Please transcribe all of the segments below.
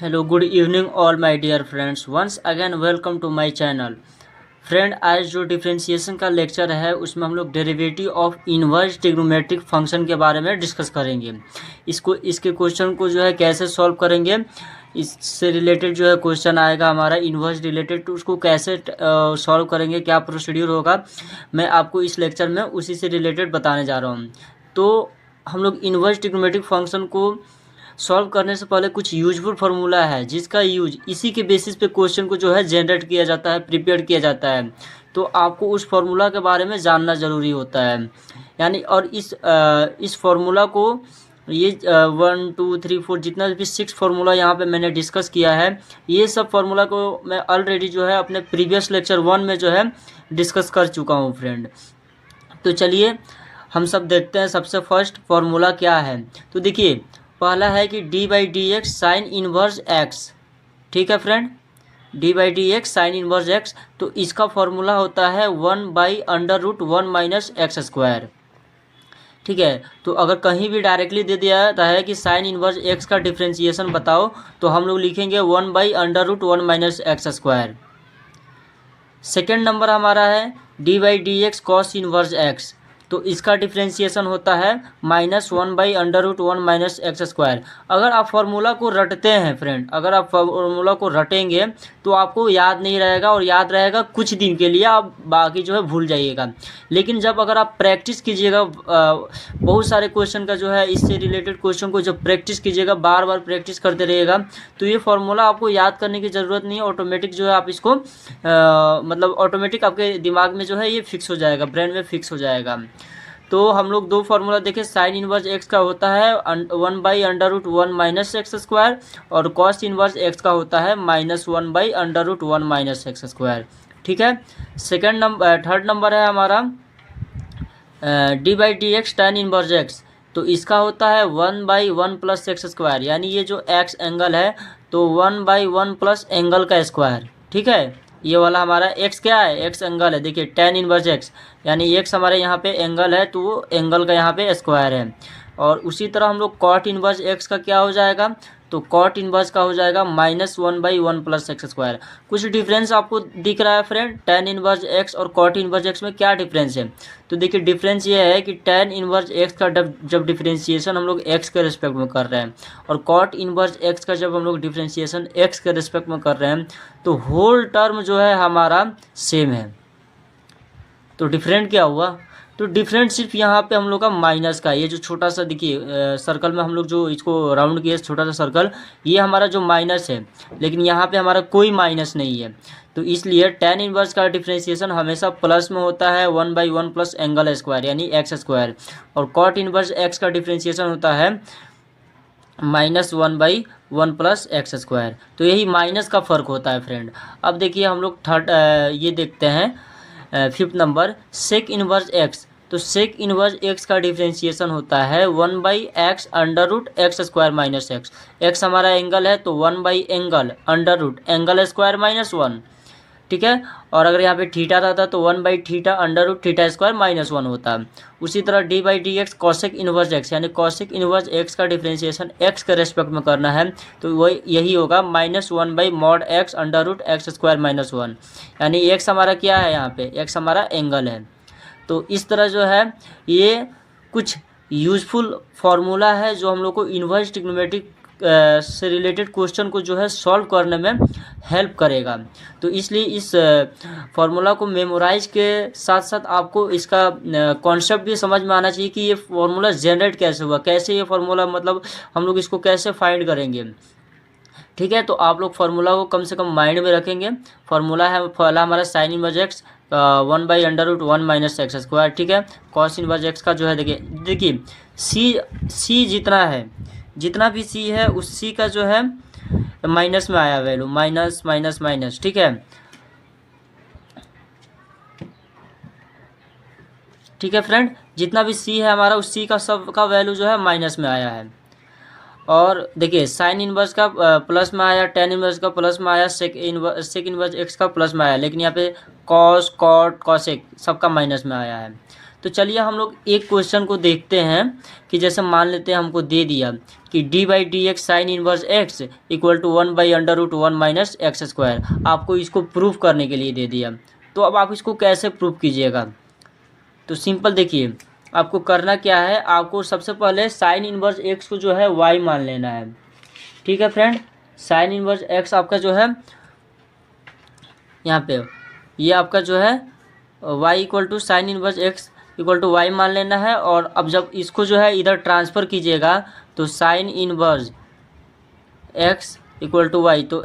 Hello good evening all my dear friends, once again welcome to my channel. Friend, आज जो differentiation का lecture है उसमें हम लोग derivative of inverse trigonometric function के बारे में डिस्कस करेंगे। इसके क्वेश्चन को जो है कैसे सॉल्व करेंगे, इससे रिलेटेड जो है क्वेश्चन आएगा हमारा इनवर्स रिलेटेड, तो उसको कैसे सॉल्व करेंगे, क्या प्रोसीड्यूर होगा, मैं आपको इस लेक्चर में उसी से रिलेटेड बताने जा रहा हूँ। तो हम लोग इनवर्स ट्रिग्नोमेट्रिक फंक्शन को सॉल्व करने से पहले कुछ यूजफुल फार्मूला है जिसका यूज इसी के बेसिस पे क्वेश्चन को जो है जनरेट किया जाता है, प्रिपेयर किया जाता है। तो आपको उस फार्मूला के बारे में जानना ज़रूरी होता है। यानी और इस फार्मूला को ये 1 2 3 4 जितना भी 6 फार्मूला यहाँ पे मैंने डिस्कस किया है, ये सब फार्मूला को मैं ऑलरेडी जो है अपने प्रीवियस लेक्चर 1 में जो है डिस्कस कर चुका हूँ फ्रेंड। तो चलिए हम सब देखते हैं सबसे फर्स्ट फार्मूला क्या है। तो देखिए, पहला है कि d by d x sine inverse x. ठीक है friend, D by d x sine inverse x, तो इसका फॉर्मूला होता है 1/√1 माइनस एक्स स्क्वायर। ठीक है, तो अगर कहीं भी डायरेक्टली दे दिया जाता है कि साइन इनवर्स एक्स का डिफ्रेंशिएशन बताओ, तो हम लोग लिखेंगे 1/√1 minus x square. Second number हमारा है d by d x cos inverse x, तो इसका डिफ्रेंशिएशन होता है -1/√1 माइनस एक्स स्क्वायर। अगर आप फार्मूला को रटते हैं फ्रेंड, अगर आप फार्मूला को रटेंगे तो आपको याद नहीं रहेगा, और याद रहेगा कुछ दिन के लिए, आप बाकी जो है भूल जाइएगा। लेकिन जब अगर आप प्रैक्टिस कीजिएगा, बहुत सारे क्वेश्चन का जो है इससे रिलेटेड क्वेश्चन को जब प्रैक्टिस कीजिएगा, बार बार प्रैक्टिस करते रहिएगा, तो ये फार्मूला आपको याद करने की ज़रूरत नहीं है। ऑटोमेटिक जो है आप इसको मतलब ऑटोमेटिक आपके दिमाग में जो है ये फिक्स हो जाएगा, ब्रेन में फिक्स हो जाएगा। तो हम लोग दो फार्मूला देखें, साइन इनवर्स एक्स का होता है 1/√1 माइनस एक्स स्क्वायर, और कॉस इनवर्स एक्स का होता है -1/√1 माइनस एक्स स्क्वायर। ठीक है, थर्ड नंबर है हमारा d by d x tan inverse x, तो इसका होता है 1/1 प्लस एक्स स्क्वायर। यानी ये जो एक्स एंगल है तो 1/1 प्लस एंगल का स्क्वायर। ठीक है, ये वाला हमारा एक्स क्या है, एक्स एंगल है। देखिए tan इनवर्स एक्स, यानी एक्स हमारे यहाँ पे एंगल है, तो वो एंगल का यहाँ पे स्क्वायर है। और उसी तरह हम लोग कॉट इनवर्स एक्स का क्या हो जाएगा, तो कॉट इनवर्स का हो जाएगा -1/1 प्लस एक्स स्क्वायर। कुछ डिफरेंस आपको दिख रहा है फ्रेंड, tan इनवर्स एक्स और कॉट इनवर्स एक्स में क्या डिफरेंस है? तो देखिए डिफरेंस ये है कि tan इनवर्स एक्स का जब डिफरेंशिएशन हम लोग एक्स के रिस्पेक्ट में कर रहे हैं, और कॉट इनवर्स एक्स का जब हम लोग डिफरेंशिएशन एक्स के रिस्पेक्ट में कर रहे हैं, तो होल टर्म जो है हमारा सेम है। तो डिफरेंट क्या हुआ, तो डिफरेंट सिर्फ यहाँ पे हम लोग का माइनस का, ये जो छोटा सा देखिए सर्कल में हम लोग जो इसको राउंड किए छोटा सा सर्कल, ये हमारा जो माइनस है, लेकिन यहाँ पे हमारा कोई माइनस नहीं है। तो इसलिए tan इनवर्स का डिफरेंशिएशन हमेशा प्लस में होता है 1/1 प्लस एंगल स्क्वायर यानी एक्स स्क्वायर, और कॉट इनवर्स एक्स का डिफरेंशिएशन होता है -1/1 प्लस एक्स स्क्वायर। तो यही माइनस का फ़र्क होता है फ्रेंड। अब देखिए हम लोग थर्ड ये देखते हैं fifth number sec inverse x, तो सेक इनवर्स एक्स का डिफरेंशिएशन होता है 1/x √x square minus x. X हमारा एंगल है, तो 1/एंगल √एंगल स्क्वायर -1। ठीक है, और अगर यहाँ पे थीटा रहता तो 1/थीटा √थीटा स्क्वायर -1 होता। उसी तरह D by d x cosec inverse x, यानी कॉसेक इनवर्स एक्स का डिफरेंशिएशन एक्स के रेस्पेक्ट में करना है, तो वही यही होगा -1/mod x √x स्क्वायर -1। यानी एक्स हमारा क्या है, यहाँ पे एक्स हमारा एंगल है। तो इस तरह जो है ये कुछ यूजफुल फार्मूला है जो हम लोग को इन्वर्स ट्रिग्नोमेट्रिक से रिलेटेड क्वेश्चन को जो है सॉल्व करने में हेल्प करेगा। तो इसलिए इस फार्मूला को मेमोराइज के साथ साथ आपको इसका कॉन्सेप्ट भी समझ में आना चाहिए कि ये फार्मूला जनरेट कैसे हुआ, कैसे ये फार्मूला मतलब हम लोग इसको कैसे फाइंड करेंगे। ठीक है, तो आप लोग फार्मूला को कम से कम माइंड में रखेंगे। फार्मूला है पहला हमारा sign inverse x 1/√1 minus x square. ठीक है, कॉस इनवर्स एक्स का जो है देखिए सी जितना है, जितना भी सी है उस सी का जो है माइनस में आया वैल्यू, माइनस माइनस माइनस। ठीक है, ठीक है फ्रेंड, जितना भी सी है हमारा उस सी का सब का वैल्यू जो है माइनस में आया है। और देखिए साइन इनवर्स का प्लस में आया, tan इनवर्स का प्लस में आया, सेक इनवर्स एक्स का प्लस में आया, लेकिन यहाँ पे कॉस कॉट कॉसेक सबका माइनस में आया है। तो चलिए हम लोग एक क्वेश्चन को देखते हैं कि जैसे मान लेते हैं हमको दे दिया कि d by d x sine inverse x equal to 1/√1 minus x square. आपको इसको प्रूफ करने के लिए दे दिया, तो अब आप इसको कैसे प्रूफ कीजिएगा? तो सिंपल देखिए, आपको करना क्या है, आपको सबसे पहले साइन इनवर्स एक्स को जो है वाई मान लेना है। ठीक है फ्रेंड, साइन इनवर्स एक्स आपका जो है यहाँ पे ये आपका जो है y equal to sine inverse x equal to y मान लेना है। और अब जब इसको जो है इधर ट्रांसफ़र कीजिएगा तो sine inverse x equal to y, तो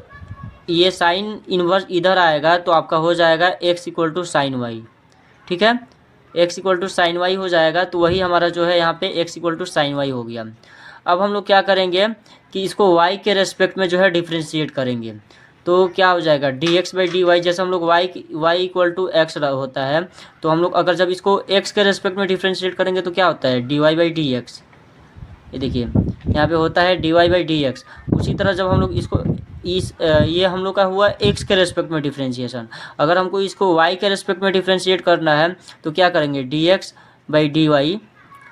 ये साइन इनवर्स इधर आएगा तो आपका हो जाएगा x equal to sine y. ठीक है, x equal to sine y हो जाएगा, तो वही हमारा जो है यहाँ पे x equal to sine y हो गया। अब हम लोग क्या करेंगे कि इसको वाई के रेस्पेक्ट में जो है डिफ्रेंशिएट करेंगे, तो क्या हो जाएगा d x by d y. जैसे हम लोग वाई इक्वल टू एक्स होता है, तो हम लोग अगर जब इसको एक्स के रेस्पेक्ट में डिफ्रेंशिएट करेंगे तो क्या होता है d y by d x. ये देखिए यहाँ पे होता है d y by d x. उसी तरह जब हम लोग इसको ये हम लोग का हुआ एक्स के रेस्पेक्ट में डिफ्रेंशिएशन, अगर हमको इसको वाई के रेस्पेक्ट में डिफ्रेंशिएट करना है तो क्या करेंगे d x by d y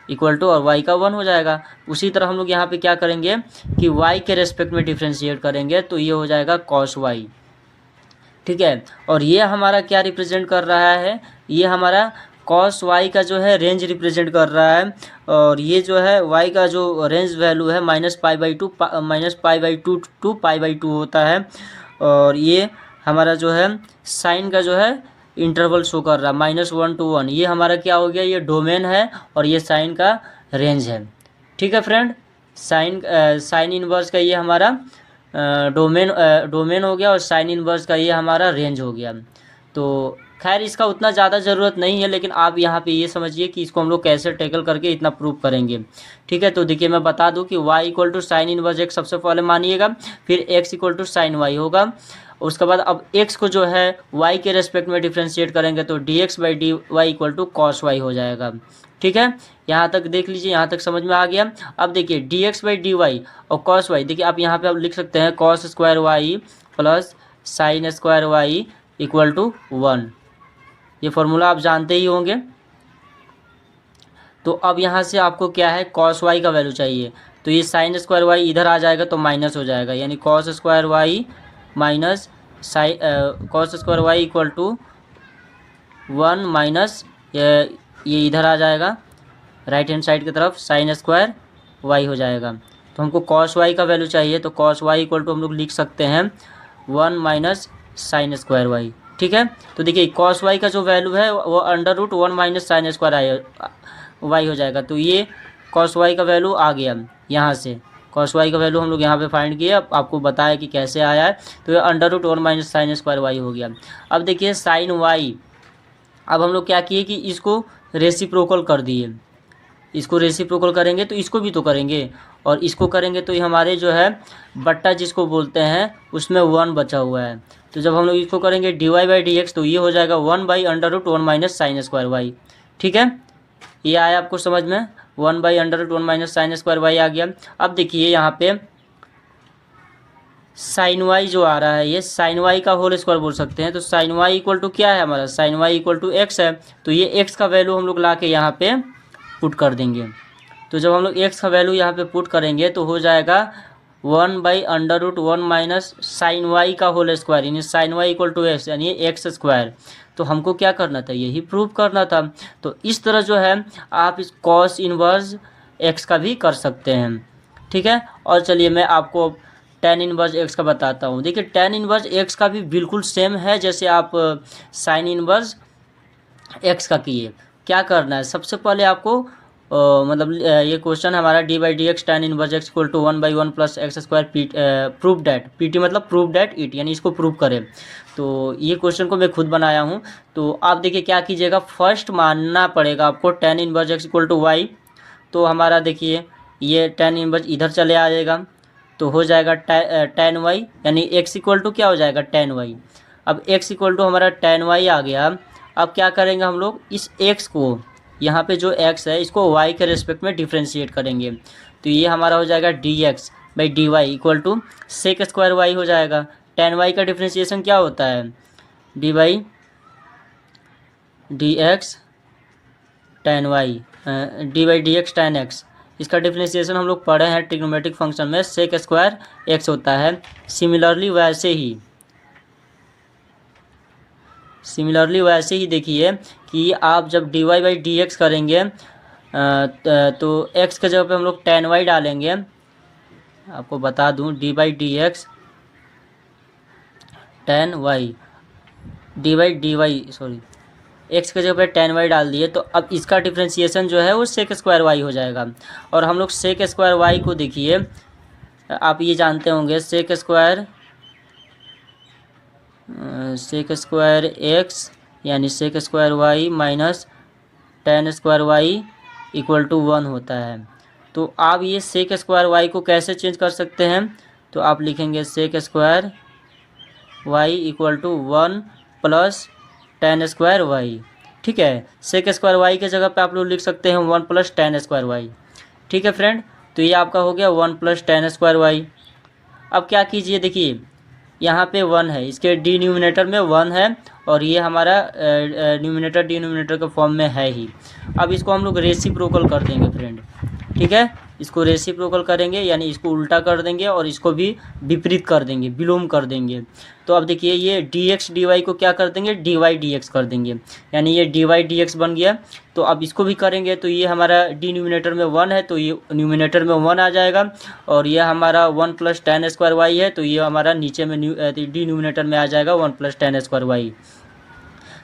equal to और वाई का 1 हो जाएगा। उसी तरह हम लोग यहाँ पे क्या करेंगे कि वाई के रेस्पेक्ट में डिफ्रेंशिएट करेंगे तो ये हो जाएगा कॉस वाई। ठीक है, और ये हमारा क्या रिप्रेजेंट कर रहा है, ये हमारा कॉस वाई का जो है रेंज रिप्रेजेंट कर रहा है। और ये जो है वाई का जो रेंज वैल्यू है -π/2 टू π/2 होता है। और ये हमारा जो है साइन का जो है इंटरवल शो कर रहा है -1 to 1। ये हमारा क्या हो गया, ये डोमेन है और ये साइन का रेंज है। ठीक है फ्रेंड, साइन इनवर्स का ये हमारा डोमेन हो गया और साइन इनवर्स का ये हमारा रेंज हो गया। तो खैर इसका उतना ज़्यादा ज़रूरत नहीं है, लेकिन आप यहाँ पे ये समझिए कि इसको हम लोग कैसे टैकल करके इतना प्रूव करेंगे। ठीक है, तो देखिए मैं बता दूं कि y equal to sine inverse x सबसे पहले मानिएगा, फिर x equal to sine y होगा। उसके बाद अब x को जो है y के रेस्पेक्ट में डिफ्रेंशिएट करेंगे तो d x by d y equal to cos y हो जाएगा। ठीक है, यहाँ तक देख लीजिए, यहाँ तक समझ में आ गया। अब देखिए d x by d y और कॉस वाई, देखिए आप यहाँ पे आप लिख सकते हैं cos square y plus sine square y equal to 1। ये फॉर्मूला आप जानते ही होंगे। तो अब यहाँ से आपको क्या है कॉस वाई का वैल्यू चाहिए, तो ये साइन स्क्वायर वाई इधर आ जाएगा तो माइनस हो जाएगा, यानी cos square y minus cos square y equal to 1 minus ये इधर आ जाएगा राइट हैंड साइड की तरफ साइन स्क्वायर वाई हो जाएगा। तो हमको कॉस वाई का वैल्यू चाहिए, तो कॉस वाई इक्वल टू हम लोग लिख सकते हैं 1 माइनस साइन स्क्वायर वाई। ठीक है, तो देखिए कॉस वाई का जो वैल्यू है वो √1 माइनस साइन स्क्वायर वाई हो जाएगा। तो ये कॉस वाई का वैल्यू आ गया, यहाँ से कॉस वाई का वैल्यू हम लोग यहाँ पे फाइंड किया, आपको बताया कि कैसे आया है। तो ये √1 माइनस साइन स्क्वायर वाई हो गया। अब देखिए साइन वाई, अब हम लोग क्या किए कि इसको रेसिप्रोकल कर दिए, इसको रेसिप्रोकल करेंगे तो इसको भी तो करेंगे, और इसको करेंगे तो ये हमारे जो है बट्टा जिसको बोलते हैं उसमें 1 बचा हुआ है। तो जब हम लोग इसको करेंगे d y by d x तो ये हो जाएगा 1/√1 माइनस साइन स्क्वायर वाई। ठीक है, ये आया आपको समझ में, 1/√1 माइनस साइन स्क्वायर वाई आ गया। अब देखिए यहाँ पे साइन वाई जो आ रहा है ये साइन वाई का होल स्क्वायर बोल सकते हैं। तो साइन वाई इक्वल टू क्या है हमारा, sine y equal to x है। तो ये एक्स का वैल्यू हम लोग ला के यहाँ पे पुट कर देंगे। तो जब हम लोग एक्स का वैल्यू यहाँ पे पुट करेंगे तो हो जाएगा 1/√1 माइनस साइन वाई का होल स्क्वायर, यानी sine y equal to x, यानी एक्स स्क्वायर। तो हमको क्या करना था, यही प्रूव करना था। तो इस तरह जो है आप इस कॉस इनवर्स एक्स का भी कर सकते हैं। ठीक है, और चलिए मैं आपको टेन इनवर्स एक्स का बताता हूँ। देखिए टेन इनवर्स एक्स का भी बिल्कुल सेम है जैसे आप साइन इनवर्स एक्स का किए। क्या करना है, सबसे पहले आपको ये क्वेश्चन हमारा d by d x tan inverse x equal to 1/1 plus x square prove that, PT मतलब प्रूव डैट इट, यानी इसको प्रूव करें। तो ये क्वेश्चन को मैं खुद बनाया हूँ। तो आप देखिए क्या कीजिएगा, फर्स्ट मानना पड़ेगा आपको tan inverse x equal to y. तो हमारा देखिए ये टेन इनवर्स इधर चले आ जाएगा तो हो जाएगा टेन वाई, यानी एक्स इक्वल टू क्या हो जाएगा टेन वाई। अब एक्स इक्वल टू हमारा टेन वाई आ गया। अब क्या करेंगे हम लोग, इस एक्स को यहाँ पे जो एक्स है इसको वाई के रेस्पेक्ट में डिफ्रेंशिएट करेंगे। तो ये हमारा हो जाएगा d x by d y equal to sec square y हो जाएगा। टेन वाई का डिफ्रेंशिएशन क्या होता है, d by d x tan y dy dx tan x, इसका डिफरेंशिएशन हम लोग पढ़े हैं ट्रिग्नोमेट्रिक फंक्शन में सेक स्क्वायर एक्स होता है। सिमिलरली वैसे ही देखिए कि आप जब dy बाई डी एक्स करेंगे तो x के जगह पे हम लोग tan y डालेंगे। आपको बता दूं dy by d x tan y dy sorry x के जगह पे tan y डाल दिए, तो अब इसका डिफ्रेंशिएशन जो है वो सेक स्क्वायर y हो जाएगा। और हम लोग सेक स्क्वायर y को देखिए, आप ये जानते होंगे सेक स्क्वायर x यानी sec square y minus tan square y equal to 1 होता है। तो आप ये सेक स्क्वायर y को कैसे चेंज कर सकते हैं, तो आप लिखेंगे sec square y equal to 1 plus tan square y। ठीक है, सेक स्क्वायर y के जगह पे आप लोग लिख सकते हैं 1 प्लस tan स्क्वायर y। ठीक है फ्रेंड, तो ये आपका हो गया 1 प्लस tan स्क्वायर y। अब क्या कीजिए, देखिए यहाँ पे 1 है, इसके डिनोमिनेटर में 1 है और ये हमारा न्यूमिनेटर डिनोमिनेटर के फॉर्म में है ही। अब इसको हम लोग रेसिप्रोकल कर देंगे फ्रेंड। ठीक है, इसको रेसिप्रोकल करेंगे यानी इसको उल्टा कर देंगे और इसको भी विपरीत कर देंगे, विलोम कर देंगे। तो अब देखिए ये dx dy को क्या कर देंगे, dy dx कर देंगे, यानी ये dy dx बन गया। तो अब इसको भी करेंगे तो ये हमारा डिनोमिनेटर में 1 है तो ये न्यूमिनेटर में 1 आ जाएगा, और ये हमारा 1 प्लस tan स्क्वायर y है तो ये हमारा नीचे में डिनोमिनेटर में आ जाएगा 1 प्लस tan स्क्वायर y।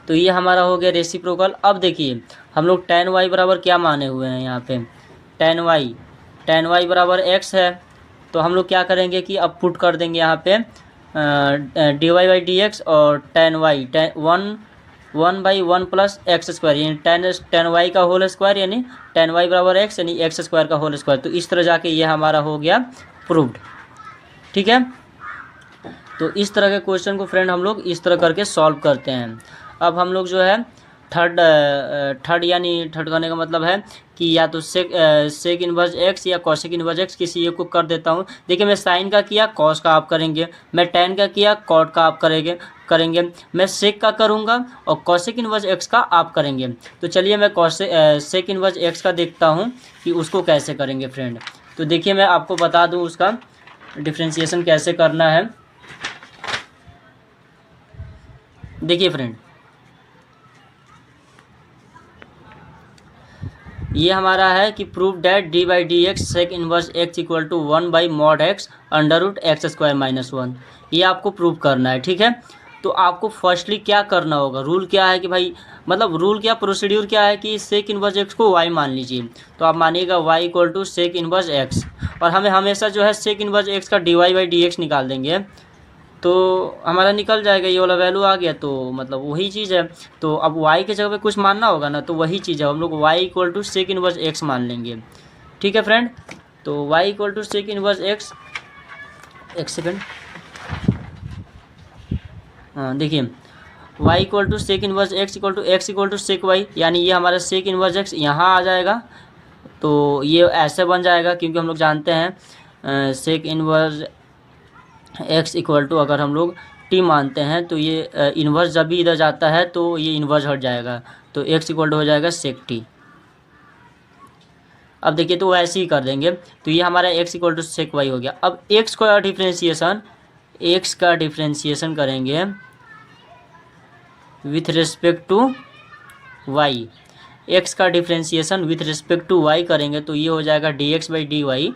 तो ये हमारा हो गया रेसिप्रोकल। अब देखिए हम लोग tan y बराबर क्या माने हुए हैं, यहाँ पे tan y बराबर x है, तो हम लोग क्या करेंगे कि अब पुट कर देंगे यहाँ पे dy बाई डी एक्स और tan y 1 by 1 plus x square यानी tan y का होल स्क्वायर यानी tan y बराबर x यानी एक्स स्क्वायर का होल स्क्वायर। तो इस तरह जाके ये हमारा हो गया प्रूव्ड। ठीक है, तो इस तरह के क्वेश्चन को फ्रेंड हम लोग इस तरह करके सॉल्व करते हैं। अब हम लोग जो है थर्ड करने का मतलब है कि या तो सेक इनवर्स एक्स या कॉसेक इनवर्स एक्स किसी एक को कर देता हूँ। देखिए मैं साइन का किया, कॉस का आप करेंगे, मैं टैन का किया, कॉट का आप करेंगे, मैं सेक का करूँगा और कॉसेक इनवर्स एक्स का आप करेंगे। तो चलिए मैं सेक इनवर्स एक्स का देखता हूँ कि उसको कैसे करेंगे फ्रेंड। तो देखिए मैं आपको बता दूँ उसका डिफ्रेंशिएशन कैसे करना है। देखिए फ्रेंड, ये हमारा है कि prove that d by d x sec inverse x equal to 1 by mod x under root x square minus 1, ये आपको प्रूव करना है। ठीक है, तो आपको फर्स्टली क्या करना होगा, रूल क्या है कि भाई मतलब रूल क्या प्रोसीड्यूर क्या है कि सेक इनवर्स एक्स को y मान लीजिए, तो आप मानिएगा y equal to sec inverse x, और हमें हमेशा जो है सेक इनवर्स एक्स का d y by d x निकाल देंगे तो हमारा निकल जाएगा, ये वाला वैल्यू आ गया तो मतलब वही चीज़ है। तो अब y के जगह पे कुछ मानना होगा ना, तो वही चीज़ है, हम लोग y equal to sec inverse x मान लेंगे। ठीक है फ्रेंड, तो y equal to sec inverse x, एक सेकेंड, हाँ देखिए y equal to sec inverse x equal to x equal to sec y, यानी ये हमारा सेक इनवर्स एक्स यहाँ आ जाएगा। तो ये ऐसे बन जाएगा क्योंकि हम लोग जानते हैं sec inverse x equal to अगर हम लोग टी मानते हैं तो ये इन्वर्स जब भी इधर जाता है तो ये इन्वर्स हट जाएगा, तो एक्स इक्वल टू हो जाएगा सेक टी। अब देखिए तो ऐसे ही कर देंगे, तो ये हमारा x equal to sec y हो गया। अब एक्स का डिफ्रेंशिएशन करेंगे with respect to y, x का differentiation with respect to y करेंगे तो ये हो जाएगा d x by d y.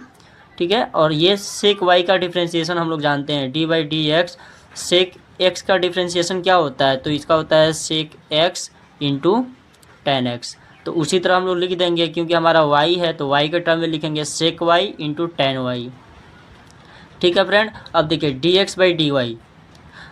ठीक है, और ये सेक वाई का डिफ्रेंशिएशन हम लोग जानते हैं d by d x. Sec x का डिफ्रेंशिएशन क्या होता है, तो इसका होता है sec x into tan x. तो उसी तरह हम लोग लिख देंगे क्योंकि हमारा वाई है तो वाई के टर्म में लिखेंगे sec y into tan y. ठीक है फ्रेंड, अब देखिए d x by d y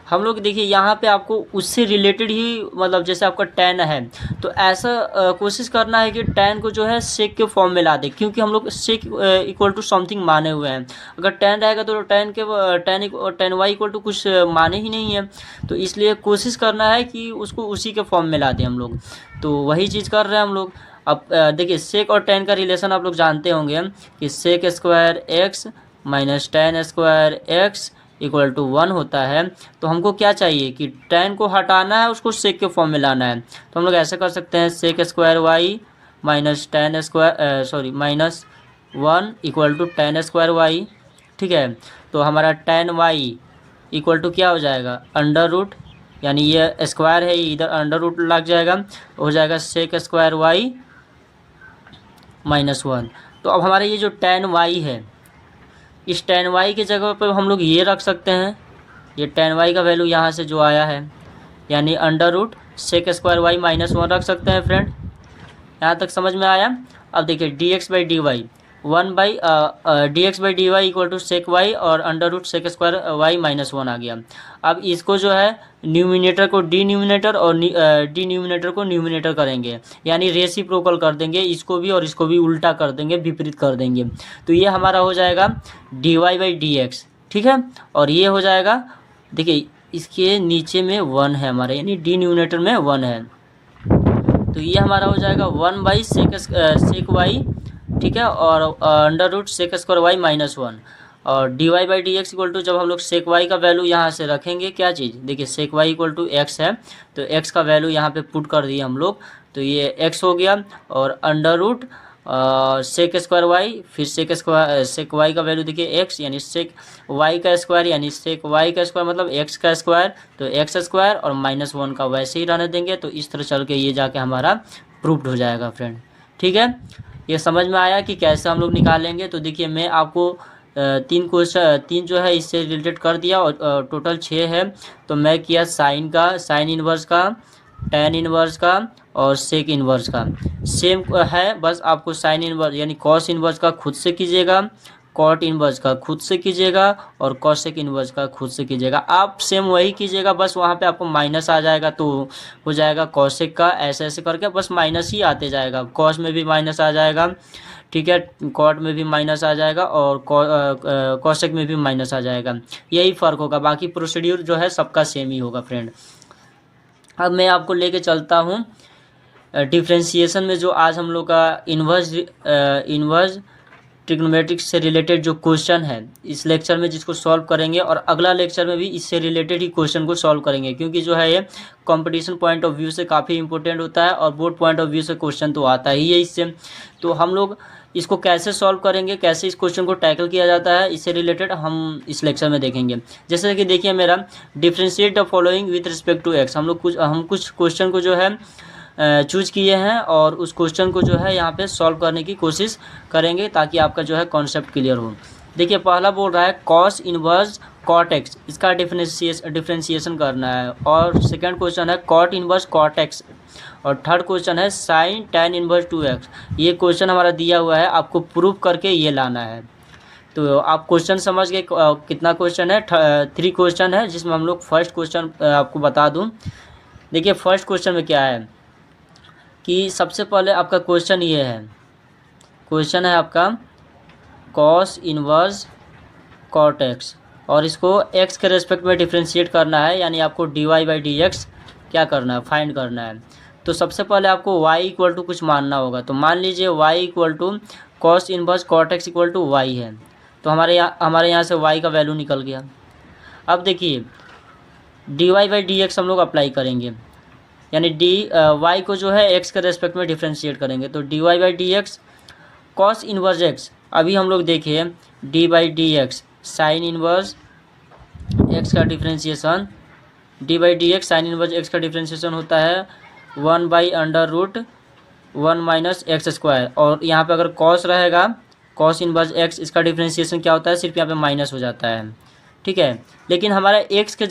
हम लोग देखिए यहाँ पे आपको उससे रिलेटेड ही मतलब जैसे आपका टैन है तो ऐसा कोशिश करना है कि टैन को जो है सेक के फॉर्म में ला दे, क्योंकि हम लोग सेक इक्वल टू समथिंग माने हुए हैं। अगर टैन रहेगा तो टैन वाई इक्वल टू कुछ माने ही नहीं है, तो इसलिए कोशिश करना है कि उसको उसी के फॉर्म में ला दें हम लोग। तो वही चीज़ कर रहे हैं हम लोग। अब देखिए सेक और टैन का रिलेशन आप लोग जानते होंगे कि sec square x minus tan square x equal to 1 होता है। तो हमको क्या चाहिए कि टैन को हटाना है, उसको सेक के फॉर्म में लाना है। तो हम लोग ऐसे कर सकते हैं sec square y minus tan square minus 1 equal to tan square y. ठीक है, तो हमारा टेन वाई इक्वल टू क्या हो जाएगा, अंडर रूट, यानी ये स्क्वायर है, इधर अंडर रूट लग जाएगा, हो जाएगा सेक स्क्वायर वाई माइनस 1। तो अब हमारा ये जो टेन वाई है, इस टेन वाई की जगह पर हम लोग ये रख सकते हैं, ये टेन वाई का वैल्यू यहाँ से जो आया है, यानी under root sec square y minus 1 रख सकते हैं फ्रेंड। यहाँ तक समझ में आया। अब देखिए d x by d y, d x by d y equal to sec y और under root sec square y minus 1 आ गया। अब इसको जो है न्यूमिनेटर को डिन्यूमिनेटर और डिन्यूमिनेटर को न्यूमिनेटर करेंगे, यानी रेसिप्रोकल कर देंगे, इसको भी और इसको भी उल्टा कर देंगे, विपरीत कर देंगे। तो ये हमारा हो जाएगा d y by d x. ठीक है, और ये हो जाएगा, देखिए इसके नीचे में 1 है हमारे, यानी डिन्यूमिनेटर में 1 है, तो ये हमारा हो जाएगा 1 बाई सेक वाई। ठीक है, और under root sec square y minus 1, और d y by d x equal to, जब हम लोग सेक वाई का वैल्यू यहाँ से रखेंगे, क्या चीज़, देखिए sec y equal to x है, तो एक्स का वैल्यू यहाँ पे पुट कर दिए हम लोग, तो ये एक्स हो गया, और under root sec square y, फिर सेक वाई का वैल्यू देखिए एक्स, यानी सेक वाई का स्क्वायर, यानी सेक वाई का स्क्वायर मतलब एक्स का स्क्वायर, तो एक्स स्क्वायर और माइनस 1 का वैसे ही रहने देंगे। तो इस तरह चल के ये जाके हमारा प्रूफ्ड हो जाएगा फ्रेंड। ठीक है, ये समझ में आया कि कैसे हम लोग निकालेंगे। तो देखिए मैं आपको तीन जो है इससे रिलेटेड कर दिया, और टोटल 6 है। तो मैं किया साइन इनवर्स का, टेन इनवर्स का और सेक इनवर्स का। सेम है, बस आपको साइन इनवर्स यानी कॉस इनवर्स का खुद से कीजिएगा, कॉट इनवर्स का खुद से कीजिएगा, और कॉसेक इनवर्स का खुद से कीजिएगा। आप सेम वही कीजिएगा, बस वहाँ पे आपको माइनस आ जाएगा, तो हो जाएगा कॉसेक का, ऐसे ऐसे करके बस माइनस ही आते जाएगा। कॉस में भी माइनस आ जाएगा, ठीक है, कॉट में भी माइनस आ जाएगा, और कॉसेक में भी माइनस आ जाएगा। यही फ़र्क होगा, बाकी प्रोसीड्यूर जो है सबका सेम ही होगा फ्रेंड। अब मैं आपको लेके चलता हूँ डिफ्रेंशिएशन में, जो आज हम लोग का इन्वर्स ट्रिग्नोमेट्रिक्स से रिलेटेड जो क्वेश्चन है इस लेक्चर में, जिसको सॉल्व करेंगे, और अगला लेक्चर में भी इससे रिलेटेड ही क्वेश्चन को सॉल्व करेंगे, क्योंकि जो है ये कंपटीशन पॉइंट ऑफ व्यू से काफ़ी इंपॉर्टेंट होता है, और बोर्ड पॉइंट ऑफ व्यू से क्वेश्चन तो आता ही है इससे। तो हम लोग इसको कैसे सॉल्व करेंगे, कैसे इस क्वेश्चन को टैकल किया जाता है, इससे रिलेटेड हम इस लेक्चर में देखेंगे। जैसे कि देखिए मेरा differentiate the following with respect to x, हम कुछ क्वेश्चन को जो है चूज़ किए हैं, और उस क्वेश्चन को जो है यहाँ पे सॉल्व करने की कोशिश करेंगे, ताकि आपका जो है कॉन्सेप्ट क्लियर हो। देखिए पहला बोल रहा है कॉस इनवर्स कॉट एक्स, इसका डिफ्रेंशिएशन करना है, और सेकंड क्वेश्चन है कॉट इनवर्स कॉट एक्स, और थर्ड क्वेश्चन है साइन टेन इनवर्स 2x। ये क्वेश्चन हमारा दिया हुआ है, आपको प्रूफ करके ये लाना है। तो आप क्वेश्चन समझ गए, कितना क्वेश्चन है, 3 क्वेश्चन है, जिसमें हम लोग फर्स्ट क्वेश्चन आपको बता दूं। देखिए फर्स्ट क्वेश्चन में क्या है कि सबसे पहले आपका क्वेश्चन ये है, क्वेश्चन है आपका कॉस इनवर्स कॉट एक्स, और इसको x के रेस्पेक्ट में डिफ्रेंशिएट करना है, यानी आपको dy बाई डी एक्स क्या करना है, फाइंड करना है। तो सबसे पहले आपको y इक्वल टू कुछ मानना होगा, तो मान लीजिए y equal to cos inverse cot x equal to y है, तो हमारे यहाँ से y का वैल्यू निकल गया। अब देखिए dy बाई डी एक्स हम लोग अप्लाई करेंगे, यानी y को जो है x के रेस्पेक्ट में डिफ्रेंशिएट करेंगे, तो dy by d x cos inverse x, अभी हम लोग देखिए d by d x sine inverse x का differentiation, d by d x sine inverse x का डिफ्रेंशिएशन होता है 1 by under root 1 minus x square, और यहाँ पे अगर कॉस रहेगा कॉस इनवर्स x, इसका डिफ्रेंशिएशन क्या होता है, सिर्फ यहाँ पे माइनस हो जाता है। ठीक है, लेकिन हमारा x के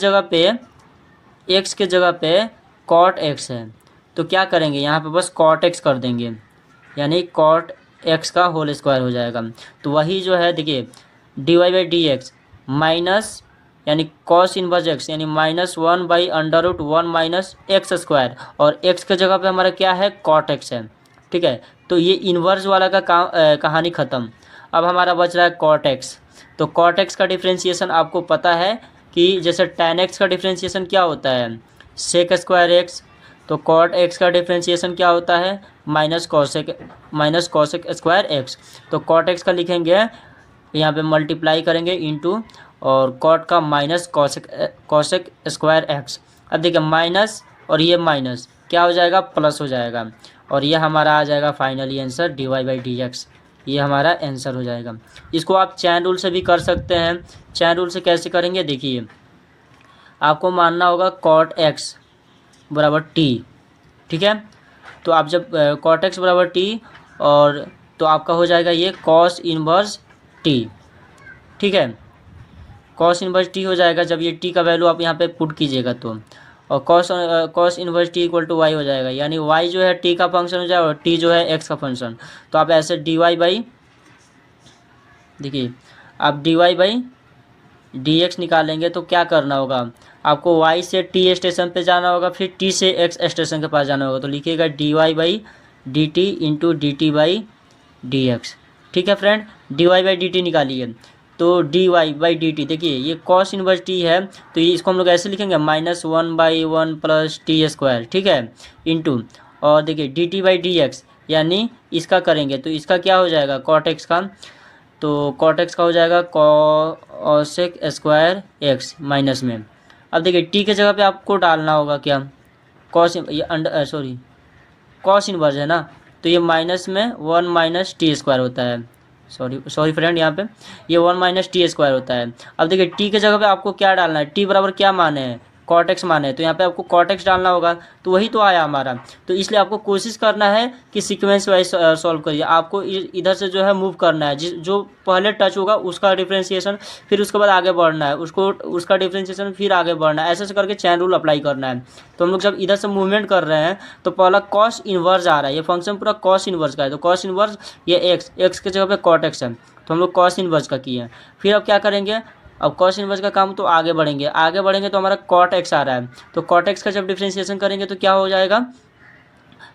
जगह पे कॉट x है, तो क्या करेंगे, यहाँ पे बस कॉट x कर देंगे, यानी कॉट x का होल स्क्वायर हो जाएगा। तो वही जो है देखिए dy by d x minus, यानी कॉस इनवर्स x, यानी minus 1 by under root 1 minus x square, और x के जगह पे हमारा क्या है, कॉट x है। ठीक है, तो ये इन्वर्स वाला का कहानी ख़त्म। अब हमारा बच रहा है कॉट x, तो कॉट x का डिफ्रेंशिएशन आपको पता है कि जैसे tan x का डिफ्रेंशिएशन क्या होता है, सेक स्क्वायर एक्स, तो कॉट x का डिफ्रेंशिएशन क्या होता है, माइनस कॉसेक स्क्वायर एक्स। तो कॉट x का लिखेंगे, यहाँ पे मल्टीप्लाई करेंगे इनटू, और कॉट का माइनस कॉसेक स्क्वायर एक्स। अब देखिए माइनस और ये माइनस क्या हो जाएगा, प्लस हो जाएगा, और ये हमारा आ जाएगा फाइनली आंसर dy/dx। ये हमारा आंसर हो जाएगा। इसको आप चैन रूल से भी कर सकते हैं। चैन रूल से कैसे करेंगे, देखिए आपको मानना होगा cot x बराबर t, ठीक है। तो आप जब cot x बराबर t, और तो आपका हो जाएगा ये cos इनवर्स t, ठीक है। cos इनवर्स t हो जाएगा जब ये t का वैल्यू आप यहाँ पे पुट कीजिएगा तो, और cos inverse t equal to y हो जाएगा, यानी y जो है t का फंक्शन हो जाएगा और t जो है x का फंक्शन। तो आप ऐसे देखिए आप dy/dx निकालेंगे तो क्या करना होगा, आपको y से t स्टेशन पे जाना होगा, फिर t से x स्टेशन के पास जाना होगा। तो लिखिएगा dy/dt इंटू dt/dx, ठीक है फ्रेंड। dy/dt निकालिए तो dy/dt, देखिए ये cos इनवर्स t है तो ये इसको हम लोग ऐसे लिखेंगे -1/1 प्लस टी स्क्वायर, ठीक है, इंटू, और देखिए dt/dx यानी इसका करेंगे तो इसका क्या हो जाएगा cot x का, तो cot x का हो जाएगा cosec स्क्वायर x माइनस में। अब देखिए t के जगह पे आपको डालना होगा क्या, cos, ये सॉरी cos इनवर्स है ना, तो ये माइनस में 1 माइनस टी स्क्वायर होता है, सॉरी फ्रेंड, यहाँ पे ये 1 माइनस टी स्क्वायर होता है। अब देखिए t के जगह पे आपको क्या डालना है, t बराबर क्या माने हैं, cot x माने हैं, तो यहाँ पे आपको cot x डालना होगा, तो वही तो आया हमारा। तो इसलिए आपको कोशिश करना है कि सीक्वेंस वाइज सॉल्व करिए। आपको इधर से जो है मूव करना है, जो पहले टच होगा उसका डिफ्रेंशिएशन, फिर उसके बाद आगे बढ़ना है, उसका डिफ्रेंशिएशन, फिर आगे बढ़ना है, ऐसे करके चैन रूल अप्लाई करना है। तो हम लोग जब इधर से मूवमेंट कर रहे हैं तो पहला कॉस इनवर्स आ रहा है, ये फंक्शन पूरा कॉस इनवर्स का है, तो कॉस इनवर्स ये एक्स के जगह पे cot x है, तो हम लोग कॉस इनवर्स का किए हैं। फिर अब क्या करेंगे, अब कॉस इनवर्स का काम, तो आगे बढ़ेंगे तो हमारा cot x आ रहा है, तो cot x का जब डिफ्रेंशिएशन करेंगे तो क्या हो जाएगा,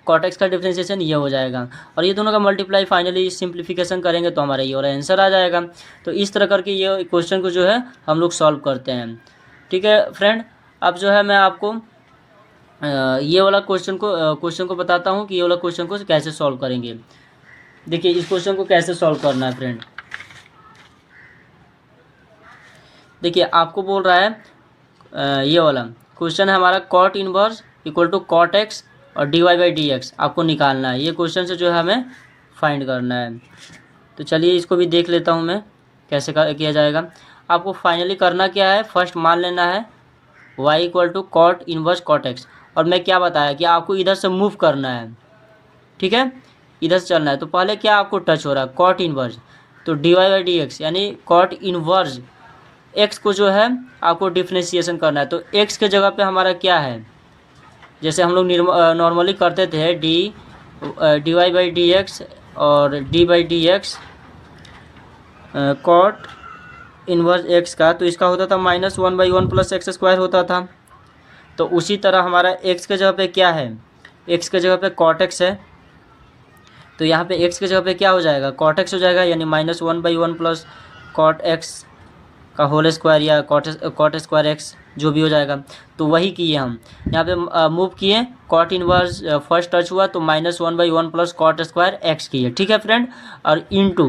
cot x का डिफ्रेंशिएशन ये हो जाएगा, और ये दोनों का मल्टीप्लाई फाइनली सिंप्लीफिकेशन करेंगे तो हमारा ये और आंसर आ जाएगा। तो इस तरह करके ये क्वेश्चन को जो है हम लोग सॉल्व करते हैं, ठीक है फ्रेंड। अब जो है मैं आपको ये वाला क्वेश्चन को बताता हूँ कि ये वाला क्वेश्चन को कैसे सॉल्व करेंगे। देखिए इस क्वेश्चन को कैसे सॉल्व करना है फ्रेंड, देखिए आपको बोल रहा है ये वाला क्वेश्चन है हमारा cot inverse equal to cot x और dy/dx आपको निकालना है। ये क्वेश्चन से जो है हमें फाइंड करना है। तो चलिए इसको भी देख लेता हूँ मैं कैसे किया जाएगा। आपको फाइनली करना क्या है, फर्स्ट मान लेना है y equal to cot inverse cot x, और मैं क्या बताया कि आपको इधर से मूव करना है, ठीक है, इधर से चलना है। तो पहले क्या आपको टच हो रहा है cot इनवर्स, तो dy/dx यानी cot इनवर्स x को जो है आपको डिफ्रेंशिएशन करना है। तो x के जगह पे हमारा क्या है, जैसे हम लोग नॉर्मली करते थे dy/dx और d/dx cot इनवर्स x का, तो इसका होता था -1/1 प्लस एक्स स्क्वायर होता था। तो उसी तरह हमारा x के जगह पे क्या है, x के जगह पे cot x है, तो यहाँ पे x के जगह पे क्या हो जाएगा cot x हो जाएगा, यानी -1/1 प्लस cot x का होल स्क्वायर या cot स्क्वायर x जो भी हो जाएगा। तो वही किए हम यहाँ पे मूव किए, cot इनवर्स फर्स्ट टच हुआ तो -1/1 प्लस cot स्क्वायर x किए, ठीक है फ्रेंड, और इनटू,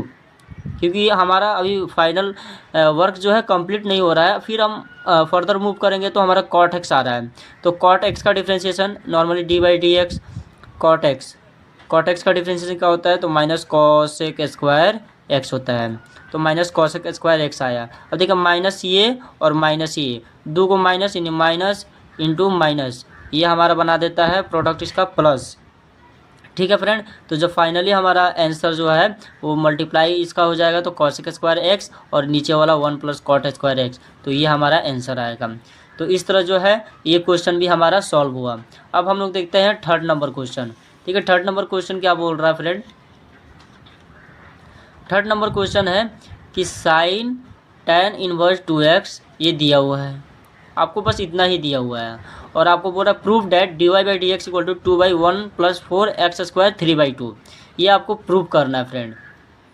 क्योंकि हमारा अभी फाइनल वर्क जो है कंप्लीट नहीं हो रहा है, फिर हम फर्दर मूव करेंगे तो हमारा cot x आ रहा है। तो cot x का differentiation normally dy/dx cot x का डिफ्रेंशिएशन क्या होता है, तो -cosec स्क्वायर x होता है, तो -cosec स्क्वायर x आया। अब देखिए माइनस ये और माइनस ये, दो को माइनस यानी माइनस इंटू माइनस, ये हमारा बना देता है प्रोडक्ट इसका प्लस, ठीक है फ्रेंड। तो जब फाइनली हमारा आंसर जो है वो मल्टीप्लाई इसका हो जाएगा तो cosec स्क्वायर x और नीचे वाला 1 प्लस cot स्क्वायर x, तो ये हमारा आंसर आएगा। तो इस तरह जो है ये क्वेश्चन भी हमारा सॉल्व हुआ। अब हम लोग देखते हैं थर्ड नंबर क्वेश्चन, ठीक है। थर्ड नंबर क्वेश्चन क्या बोल रहा है फ्रेंड, थर्ड नंबर क्वेश्चन है कि sin tan इनवर्स 2x ये दिया हुआ है, आपको बस इतना ही दिया हुआ है, और आपको बोल रहा है prove that dy/dx equal to 2/1 plus 4x square 3/2, ये आपको प्रूव करना है फ्रेंड,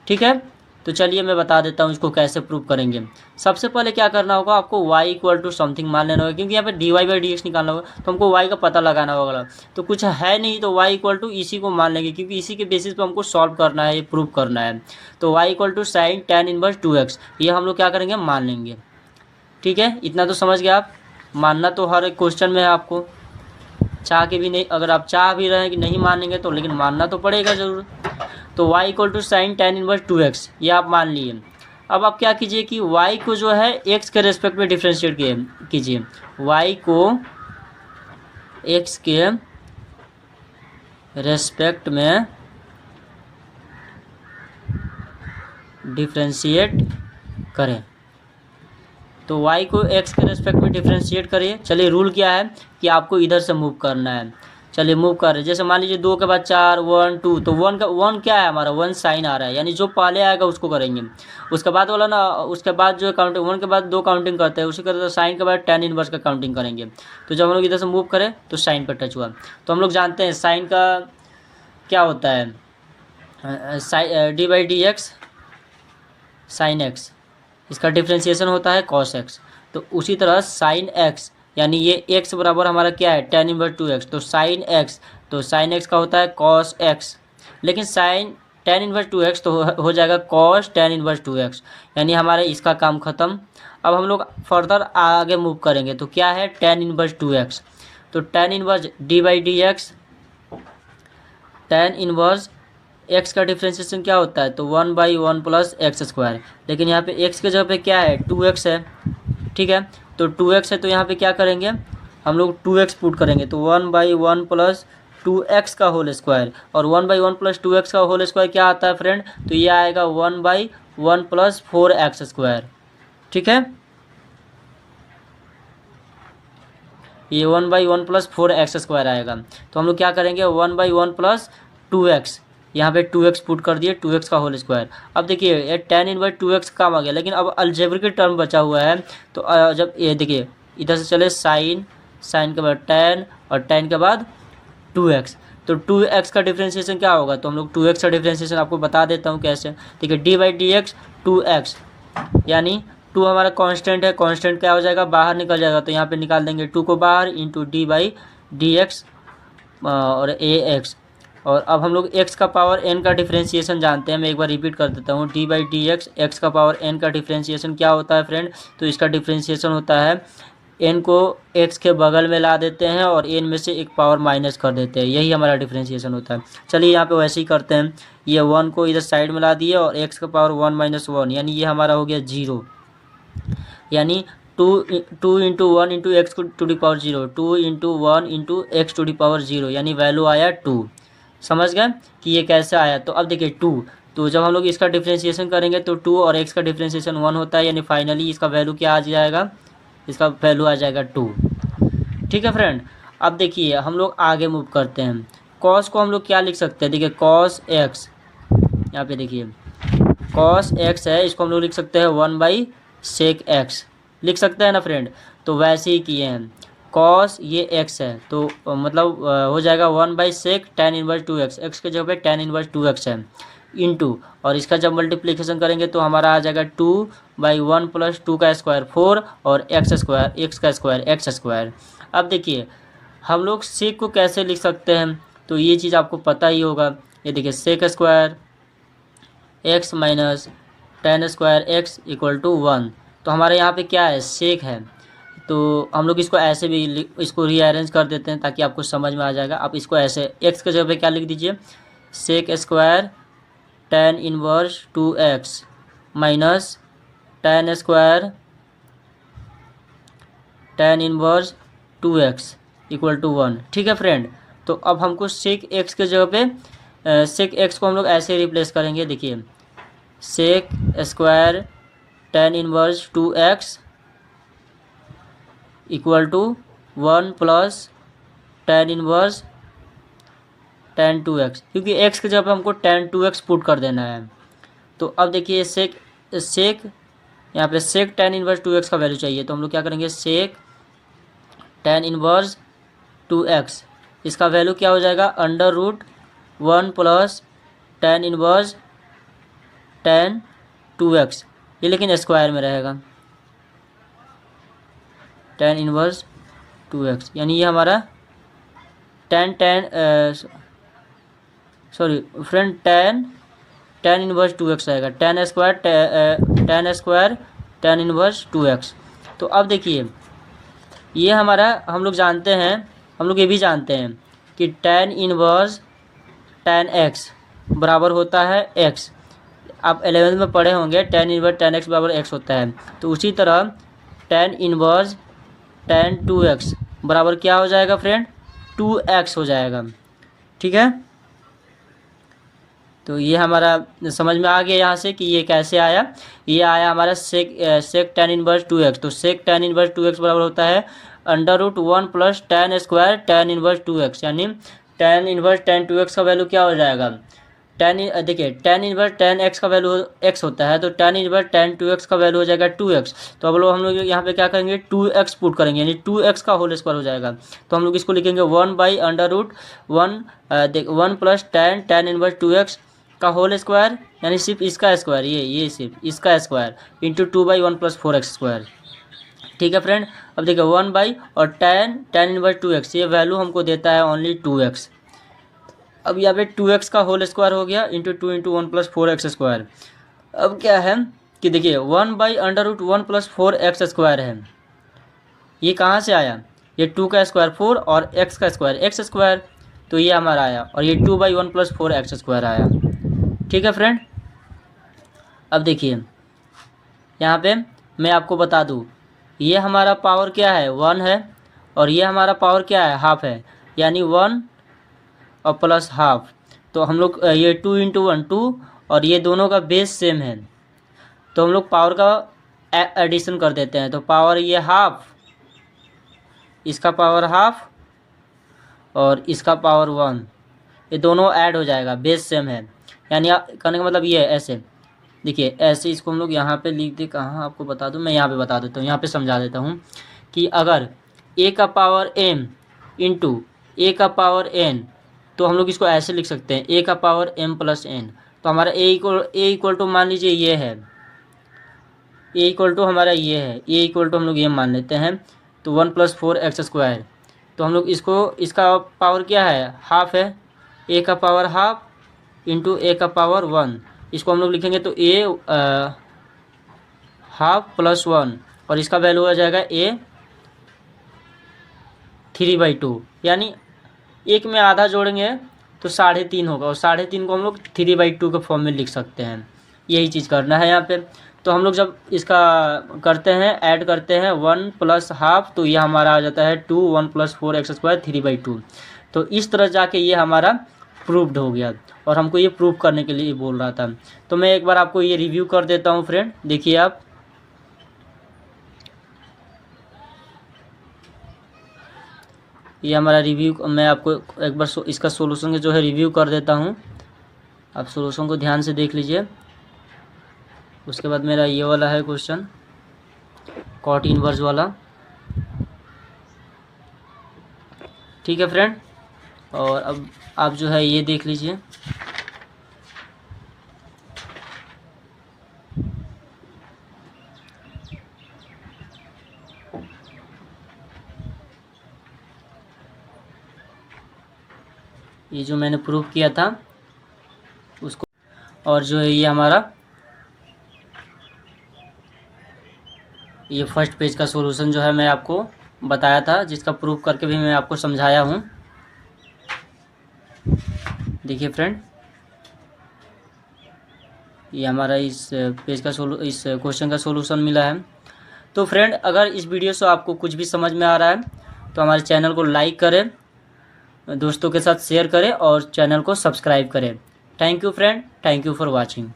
ठीक है। तो चलिए मैं बता देता हूँ इसको कैसे प्रूव करेंगे। सबसे पहले क्या करना होगा, आपको y इक्वल टू समथिंग मान लेना होगा, क्योंकि यहाँ पे dy/dx निकालना होगा तो हमको y का पता लगाना होगा। तो कुछ है नहीं तो y इक्वल टू इसी को मान लेंगे, क्योंकि इसी के बेसिस पे हमको सॉल्व करना है, ये प्रूव करना है। तो y equal to sine tan inverse 2x ये हम लोग क्या करेंगे, मान लेंगे, ठीक है। इतना तो समझ गए आप, मानना तो हर एक क्वेश्चन में है आपको। चाह के भी नहीं, अगर आप चाह भी रहे हैं कि नहीं मानेंगे तो लेकिन मानना तो पड़ेगा ज़रूर। तो y equal to sine tan inverse 2x, ये आप मान लिए। अब आप क्या कीजिए कि y को जो है x के रेस्पेक्ट में डिफ्रेंशिएट कीजिए, y को x के रेस्पेक्ट में डिफ्रेंशिएट करें। तो y को x के रेस्पेक्ट में डिफ्रेंशिएट करिए। चलिए रूल क्या है कि आपको इधर से मूव करना है। चलिए मूव कर रहे हैं, जैसे मान लीजिए 2 के बाद 4 1 2, तो 1 क्या है हमारा 1 साइन आ रहा है, यानी जो पहले आएगा उसको करेंगे। उसके बाद वाला ना, उसके बाद जो काउंटिंग 1 के बाद 2 काउंटिंग करते हैं, उसी तरह साइन के बाद tan इनवर्स का काउंटिंग करेंगे। तो जब हम लोग इधर से मूव करें तो साइन पर टच हुआ। तो हम लोग जानते हैं साइन का क्या होता है, d/dx साइन एक्स, इसका डिफ्रेंशिएशन होता है cos x। तो उसी तरह साइन x, यानी ये x बराबर हमारा क्या है tan इनवर्स 2x, तो साइन x, तो साइन x का होता है cos x, लेकिन साइन tan इनवर्स 2x तो हो जाएगा cos tan इनवर्स 2x, यानी हमारे इसका काम ख़त्म। अब हम लोग फर्दर आगे मूव करेंगे तो क्या है tan इनवर्स 2x, तो tan inverse d/dx tan inverse x का डिफ्रेंशिएशन क्या होता है, तो 1/1 प्लस एक्स स्क्वायर, लेकिन यहाँ पे x के जगह पे क्या है 2x है, ठीक है। तो 2x है तो यहाँ पे क्या करेंगे हम लोग 2x पुट करेंगे, तो 1/1 प्लस 2x का होल स्क्वायर, और 1/1 प्लस 2x का होल स्क्वायर क्या आता है फ्रेंड, तो ये आएगा 1/1 प्लस 4x स्क्वायर, ठीक है। ये 1/1 प्लस 4x स्क्वायर आएगा। तो हम लोग क्या करेंगे 1/1 प्लस 2x, यहाँ पे 2x पुट कर दिए, 2x का होल स्क्वायर। अब देखिए ये tan इनवर्स 2x काम आ गया, लेकिन अब अलजेब्रिक टर्म बचा हुआ है। तो जब ये देखिए इधर से चले साइन के बाद tan और tan के बाद 2x, तो 2x का डिफ्रेंशिएशन क्या होगा, तो हम लोग 2x का डिफ्रेंशिएशन आपको बता देता हूँ कैसे। देखिए d/dx 2x, यानी 2 हमारा कांस्टेंट है, कांस्टेंट क्या हो जाएगा बाहर निकल जाएगा, तो यहाँ पे निकाल देंगे 2 को बाहर इंटू d/dx और ax। और अब हम लोग x का पावर n का डिफ्रेंशिएशन जानते हैं, मैं एक बार रिपीट कर देता हूँ, d/dx x का पावर n का डिफ्रेंशिएशन क्या होता है फ्रेंड, तो इसका डिफ्रेंशिएशन होता है n को x के बगल में ला देते हैं और n में से एक पावर माइनस कर देते हैं, यही हमारा डिफ्रेंशिएशन होता है। चलिए यहाँ पे वैसे ही करते हैं, ये 1 को इधर साइड में ला दिए और x का पावर 1 - 1, यानी ये हमारा हो गया 0, यानी 2 into 1 into x to the power 0, 2 into 1 into x to the power 0, यानी वैल्यू आया 2। समझ गए कि ये कैसे आया। तो अब देखिए 2, तो जब हम लोग इसका डिफ्रेंशिएशन करेंगे तो 2 और x का डिफ्रेंशिएशन 1 होता है, यानी फाइनली इसका वैल्यू क्या आ जाएगा, इसका वैल्यू आ जाएगा 2, ठीक है फ्रेंड। अब देखिए हम लोग आगे मूव करते हैं, cos को हम लोग क्या लिख सकते हैं, देखिए cos x, यहाँ पे देखिए cos x है, इसको हम लोग लिख सकते हैं 1/sec x, लिख सकते हैं ना फ्रेंड। तो वैसे ही किए हैं, cos ये x है तो मतलब हो जाएगा 1/sec tan inverse 2x, x के जगह पे tan इनवर्स 2x है, इंटू, और इसका जब मल्टीप्लिकेशन करेंगे तो हमारा आ जाएगा 2/1 प्लस 2 का स्क्वायर 4 और x का स्क्वायर x स्क्वायर। अब देखिए हम लोग sec को कैसे लिख सकते हैं, तो ये चीज़ आपको पता ही होगा। ये देखिए sec square x minus tan square x equal to 1, तो हमारे यहाँ पे क्या है sec है, तो हम लोग इसको ऐसे भी इसको रीअरेंज कर देते हैं ताकि आपको समझ में आ जाएगा। आप इसको ऐसे x के जगह पे क्या लिख दीजिए sec square tan inverse 2x minus tan square tan inverse 2x equal to 1, ठीक है फ्रेंड। तो अब हमको sec x के जगह पे sec x को हम लोग ऐसे रिप्लेस करेंगे, देखिए sec square tan inverse 2x equal to 1 plus tan inverse tan 2x, क्योंकि x के जगह पे हमको tan 2x पुट कर देना है। तो अब देखिए sec यहाँ पे sec tan इनवर्स 2x का वैल्यू चाहिए, तो हम लोग क्या करेंगे sec tan इनवर्स 2x, इसका वैल्यू क्या हो जाएगा √1 plus tan inverse tan 2x, ये लेकिन स्क्वायर में रहेगा tan इनवर्स 2x, यानी ये हमारा tan इनवर्स 2x आएगा, tan square tan inverse 2x। तो अब देखिए ये हमारा हम लोग जानते हैं हम लोग ये भी जानते हैं कि tan इनवर्स tan x बराबर होता है x। आप 11th में पढ़े होंगे tan इनवर्स tan x बराबर x होता है। तो उसी तरह tan इनवर्स tan 2x बराबर क्या हो जाएगा फ्रेंड, 2x हो जाएगा। ठीक है, तो ये हमारा समझ में आ गया यहाँ से कि ये कैसे आया। ये आया हमारा सेक tan इनवर्स 2x। तो सेक tan इनवर्स 2x बराबर होता है √1 plus tan square tan inverse 2x, यानी tan इनवर्स tan 2x का वैल्यू क्या हो जाएगा, देखिए tan इनवर्स tan x का वैल्यू x होता है, तो tan इनवर्स tan 2x का वैल्यू हो जाएगा 2x। तो अब लोग हम लोग यहाँ पे क्या करेंगे, 2x पुट करेंगे, यानी 2x का होल स्क्वायर हो जाएगा। तो हम लोग इसको लिखेंगे 1/√1 प्लस tan इनवर्स 2x का होल स्क्वायर, यानी सिर्फ इसका स्क्वायर, ये सिर्फ इसका square into 2/1 plus 4x square. ठीक है फ्रेंड, अब देखिए 1 और tan इनवर्स 2x, ये वैल्यू हमको देता है ओनली 2x। अब यहाँ पे 2x का होल स्क्वायर हो गया into 2 into 1 plus 4x square. अब क्या है कि देखिए 1/√1 प्लस 4x स्क्वायर है, ये कहाँ से आया, ये 2 का स्क्वायर 4 और x का स्क्वायर x स्क्वायर, तो ये हमारा आया, और ये 2/1 प्लस 4x स्क्वायर आया। ठीक है फ्रेंड, अब देखिए यहाँ पे मैं आपको बता दूँ, ये हमारा पावर क्या है 1 है, और ये हमारा पावर क्या है हाफ है, यानी 1 और प्लस हाफ। तो हम लोग ये 2 इंटू 1 2, और ये दोनों का बेस सेम है, तो हम लोग पावर का एडिशन कर देते हैं। तो पावर ये हाफ, इसका पावर हाफ और इसका पावर 1, ये दोनों ऐड हो जाएगा, बेस सेम है। यानी कहने का मतलब ये है, ऐसे देखिए, ऐसे इसको हम लोग यहाँ पे लिख दे, कहाँ आपको बता दूँ, मैं यहाँ पे बता देता हूँ, यहाँ पे समझा देता हूँ कि अगर a का पावर m इंटू a का पावर n, तो हम लोग इसको ऐसे लिख सकते हैं a का पावर m प्लस n। तो हमारा a इक्वल टू मान लीजिए ये है, a इक्वल टू हमारा ये है, a इक्वल टू हम लोग ये मान लेते हैं, तो 1 प्लस 4x स्क्वायर। तो हम लोग इसका पावर क्या है हाफ है, a का पावर हाफ इंटू a का पावर 1, इसको हम लोग लिखेंगे तो a हाफ प्लस 1, और इसका वैल्यू आ जाएगा a 3/2, यानी एक में आधा जोड़ेंगे तो 3.5 होगा, और 3.5 को हम लोग 3/2 के फॉर्म में लिख सकते हैं। यही चीज़ करना है यहाँ पे। तो हम लोग जब इसका करते हैं, ऐड करते हैं 1 प्लस हाफ, तो ये हमारा आ जाता है 2 1 प्लस 4x स्क्वायर 3/2। तो इस तरह जाके ये हमारा प्रूव्ड हो गया, और हमको ये प्रूव करने के लिए बोल रहा था। तो मैं एक बार आपको ये रिव्यू कर देता हूँ फ्रेंड, देखिए आप, ये हमारा रिव्यू, मैं आपको एक बार इसका सॉल्यूशन जो है रिव्यू कर देता हूँ। आप सॉल्यूशन को ध्यान से देख लीजिए। उसके बाद मेरा ये वाला है क्वेश्चन, कॉट इनवर्स वाला। ठीक है फ्रेंड, और अब आप जो है ये देख लीजिए। ये जो मैंने प्रूफ किया था उसको, और जो है ये हमारा ये फर्स्ट पेज का सॉल्यूशन जो है मैं आपको बताया था, जिसका प्रूफ करके भी मैं आपको समझाया हूँ। देखिए फ्रेंड, ये हमारा इस पेज का इस क्वेश्चन का सॉल्यूशन मिला है। तो फ्रेंड, अगर इस वीडियो से आपको कुछ भी समझ में आ रहा है तो हमारे चैनल को लाइक करें, दोस्तों के साथ शेयर करें और चैनल को सब्सक्राइब करें। Thank you friend, thank you for watching.